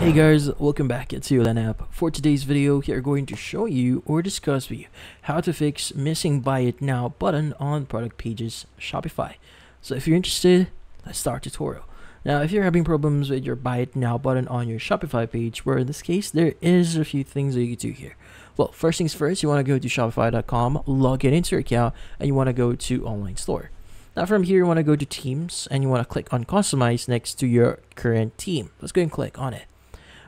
Hey guys, welcome back to App. For today's video, we are going to show you or discuss with you how to fix missing buy it now button on product pages Shopify. So if you're interested, let's start tutorial. Now, if you're having problems with your buy it now button on your Shopify page, where in this case, there is a few things that you can do here. Well, first things first, you want to go to shopify.com, log in into your account, and you want to go to online store. Now from here, you want to go to themes and you want to click on customize next to your current theme. Let's go and click on it.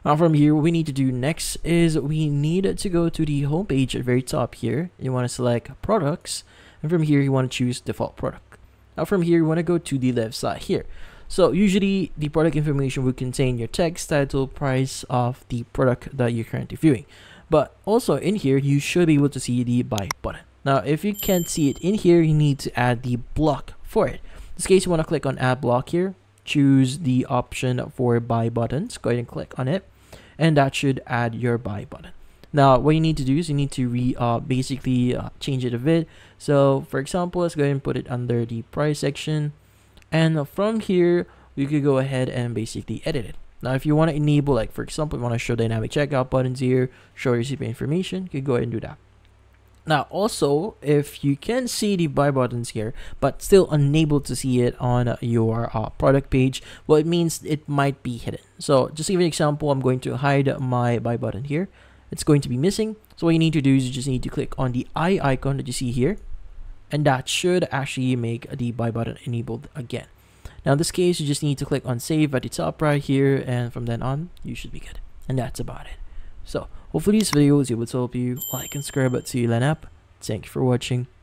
Now from here, what we need to do next is we need to go to the home page at the very top here. You want to select products, and from here you want to choose default product. Now from here, you want to go to the left side here. So usually the product information would contain your text, title, price of the product that you're currently viewing. But also in here, you should be able to see the buy button. Now, if you can't see it in here, you need to add the block for it. In this case, you want to click on add block here, choose the option for buy buttons, go ahead and click on it, and that should add your buy button. Now, what you need to do is you need to basically change it a bit. So for example, let's go ahead and put it under the price section. And from here, we could go ahead and basically edit it. Now, if you want to enable, like for example, you want to show dynamic checkout buttons here, show recipient information, you could go ahead and do that. Now, also, if you can see the buy buttons here, but still unable to see it on your product page, well, it means it might be hidden. So just to give you an example, I'm going to hide my buy button here. It's going to be missing. So what you need to do is you just need to click on the eye icon that you see here, and that should actually make the buy button enabled again. Now, in this case, you just need to click on save at the top right here, and from then on, you should be good. And that's about it. So hopefully this video was able to help you. Like and subscribe to App. Thank you for watching.